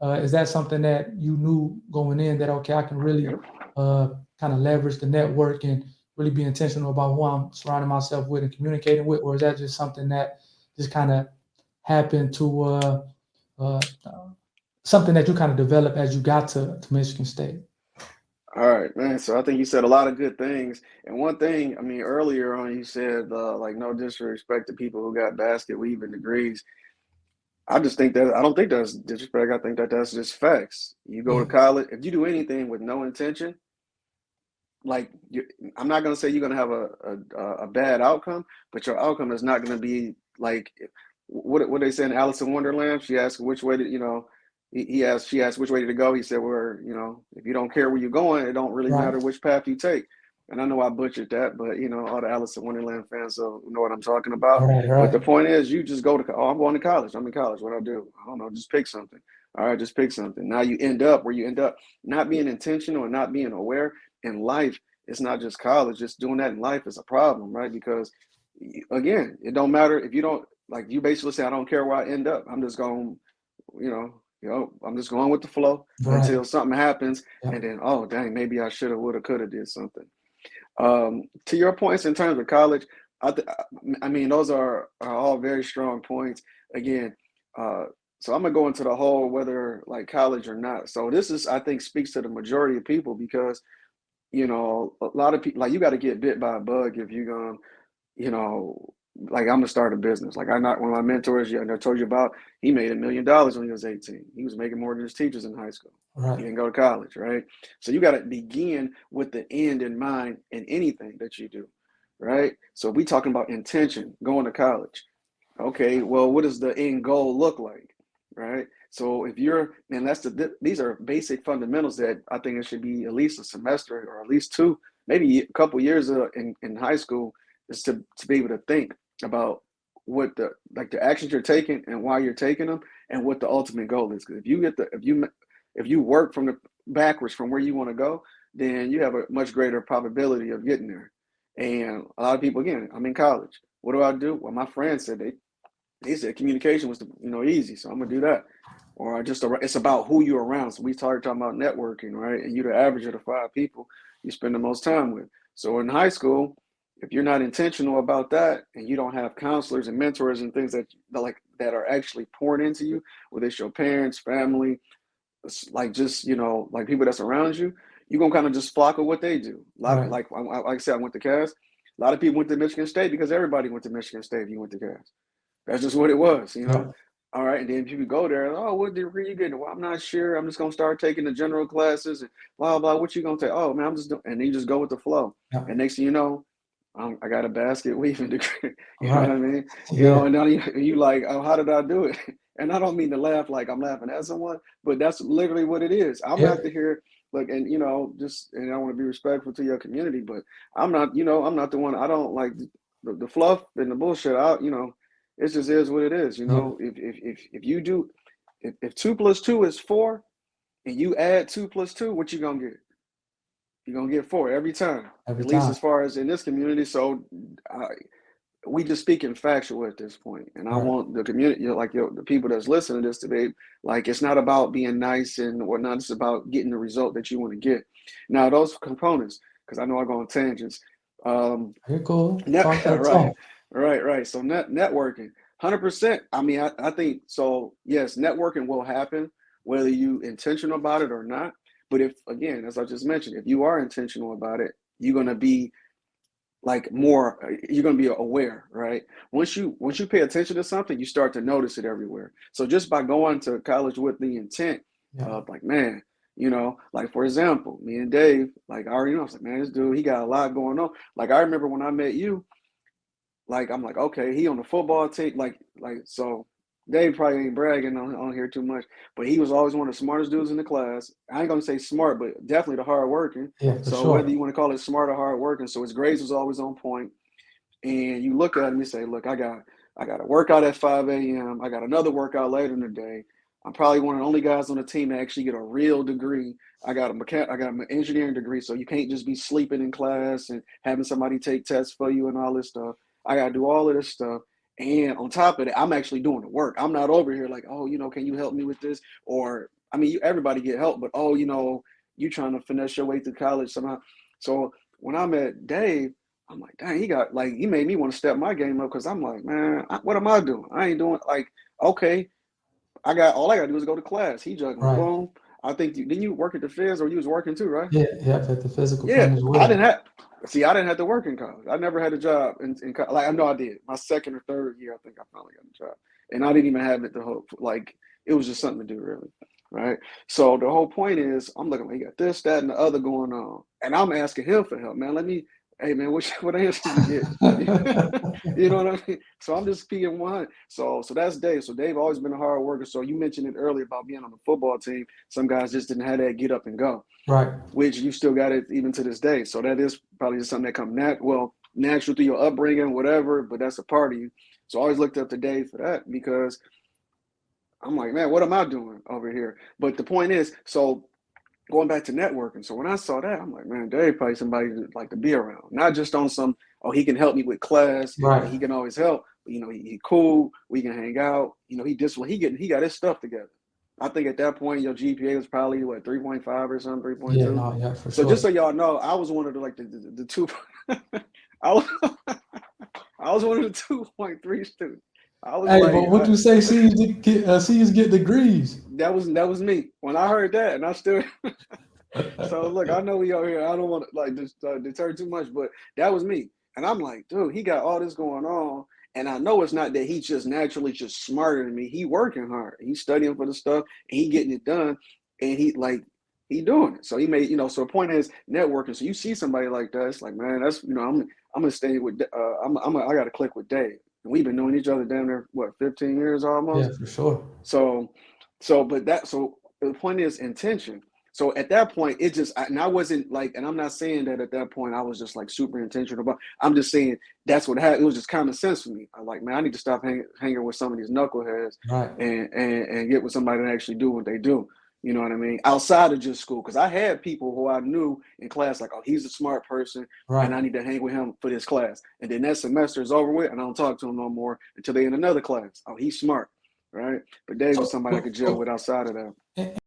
Is that something that you knew going in that, okay, I can really Yep. kind of leverage the network and really be intentional about who I'm surrounding myself with and communicating with, or is that just something that just kind of happened to uh, something that you kind of developed as you got to Michigan State? All right, man. So I think you said a lot of good things. And one thing, I mean, earlier on, you said like no disrespect to people who got basket weaving degrees. I just think that I don't think that's disrespect. I think that that's just facts. You go to Yeah, college, if you do anything with no intention, like you, I'm not gonna say you're gonna have a bad outcome, but your outcome is not gonna be like what they say in Alice in Wonderland. She asked which way to he asked she asked which way to go. He said, "Where if you don't care where you're going, it don't really right, matter which path you take." And I know I butchered that, but all the Alice in Wonderland fans know what I'm talking about. right, But the right, point is, you just go to I'm going to college. I'm in college. What I do? I don't know. Just pick something. All right, just pick something. Now you end up where you end up, not being intentional and not being aware in life. It's not just college. Just doing that in life is a problem, right? Because again, it don't matter if you don't like. You basically say, I don't care where I end up. I'm just going, I'm just going with the flow right. until something happens, Yeah, and then oh dang, maybe I should have, would have, could have did something. To your points in terms of college, I, th- I mean those are all very strong points. Again, uh, so I'm gonna go into the whole whether like college or not. So this is I think speaks to the majority of people because a lot of people like you got to get bit by a bug if you're gonna, you know, like I'm gonna start a business. Like I not one of my mentors, I told you about, he made $1 million when he was 18. He was making more than his teachers in high school. He right, didn't go to college, right? So you got to begin with the end in mind in anything that you do, right? So we talking about intention, going to college. Okay, well, what does the end goal look like, right? So if you're, and these are basic fundamentals that I think it should be at least a semester or at least two, maybe a couple years in high school, is to be able to think about what the actions you're taking and why you're taking them and what the ultimate goal is. Because if you work from the backwards from where you want to go, then you have a much greater probability of getting there. And a lot of people, again, I'm in college. What do I do? Well, my friends said they said communication was easy, so I'm gonna do that. Or just it's about who you're around. So we started talking about networking, right? And you're the average of the 5 people you spend the most time with. So in high school, if you're not intentional about that, and you don't have counselors and mentors and things that are actually pouring into you, whether it's your parents, family, like just like people that's around you, you're gonna kind of just flock with what they do. A lot right. like I said, I went to Cass. A lot of people went to Michigan State because everybody went to Michigan State if you went to Cass. That's just what it was. Yeah, All right, and then people go there. Oh, what degree you getting? Well, I'm not sure. I'm just gonna start taking the general classes and blah blah. What you gonna take? Oh man, I'm just doing, and then you just go with the flow. yeah, And next thing you know, I got a basket weaving degree. You know what right. I mean? Yeah, And now you like, oh, how did I do it? And I don't mean to laugh like I'm laughing at someone, but that's literally what it is. I'm yeah, not to hear like, and just, and I want to be respectful to your community, but I'm not the one. I don't like the fluff and the bullshit. It just is what it is. yeah. If you do, if 2 plus 2 is 4, and you add 2 plus 2, what you gonna get? You're gonna get 4 every time. Every At least time. as far as in this community. So we just speaking factual at this point, and I Right. want the community, the people that's listening to this to be like, it's not about being nice and whatnot. It's about getting the result that you want to get. Now, those components, because I know I go on tangents. Um, You're cool. Talk that right, talk. right. So networking, 100%. I mean, I think so. Yes, networking will happen whether you intentional about it or not. But if again, as I just mentioned, if you are intentional about it, you're gonna be like more you're going to be aware, right? Once you pay attention to something, you start to notice it everywhere. So just by going to college with the intent Yeah. of like, man, like for example, me and Dave, like I already know, I was like, man, this dude, he got a lot going on. Like I remember when I met you, like I'm like, okay, he on the football team, like so. Dave probably ain't bragging on here too much, but he was always one of the smartest dudes in the class. I ain't gonna say smart, but definitely the hard working. Yeah, for So whether sure. you want to call it smart or hard working, so his grades was always on point. And you look at him, you say, look, I got a workout at 5 a.m. I got another workout later in the day. I'm probably one of the only guys on the team to actually get a real degree. I got an engineering degree, so you can't just be sleeping in class and having somebody take tests for you and all this stuff. I got to do all of this stuff. And on top of it, I'm actually doing the work. I'm not over here like, oh, can you help me with this? Or I mean, everybody get help, but oh, you trying to finesse your way through college somehow. So when I met Dave, I'm like, dang, he made me want to step my game up because I'm like, man, what am I doing? I ain't doing okay. All I got to do is go to class. He juggling, Right. boom. I think didn't you work at the Fizz or you was working too, right? Yeah. At the physical Yeah, training as I well. didn't have. See, I didn't have to work in college. I never had a job in college. Like I know I did. My second or third year, I think I finally got a job, and I didn't even have it to hope. Like it was just something to do, really, right? So the whole point is, I'm looking like he got this, that, and the other going on, and I'm asking him for help, man. Hey man, what answers you get? You know what I mean? So I'm just speaking one. So that's Dave. So Dave always been a hard worker. So you mentioned it earlier about being on the football team. Some guys just didn't have that get up and go. Right. Which you still got it even to this day. So that is probably just something that comes natural through your upbringing, whatever, but that's a part of you. So I always looked up to Dave for that because I'm like, man, what am I doing over here? But the point is, so going back to networking. So when I saw that, I'm like, man, Dave probably somebody to like to be around. Not just on some, oh, he can help me with class, Right. he can always help. But, he cool, we can hang out. He got his stuff together. I think at that point your GPA was probably what 3.5 or something, 3.2. Yeah. No. Yeah. For So sure. just so y'all know, I was one of the two. I was I was one of the 2.3 students. I was Hey, like, but what you say? C's get degrees. that was me when I heard that, and I still. So look, I know we out here. I don't want to like just deter too much, but that was me, and I'm like, dude, he got all this going on, and I know it's not that he's just naturally just smarter than me. He working hard. He's studying for the stuff, and he getting it done, and he doing it. So he made So the point is networking. So you see somebody like that, it's like, man, that's I'm gonna stay with. I got to click with Dave. And we've been knowing each other down there, what, 15 years almost? Yeah. For sure. So the point is intention. So at that point, I wasn't like, and I'm not saying that at that point I was just like super intentional, but I'm just saying that's what happened. It was just common sense for me. I'm like, man, I need to stop hanging with some of these knuckleheads Right. and get with somebody that actually do what they do. You know what I mean? Outside of just school, because I had people who I knew in class, like, oh, he's a smart person, and Right. I need to hang with him for this class. And then that semester is over with, and I don't talk to him no more until they're in another class. Oh, he's smart, right? But Dave was somebody I could gel with outside of that.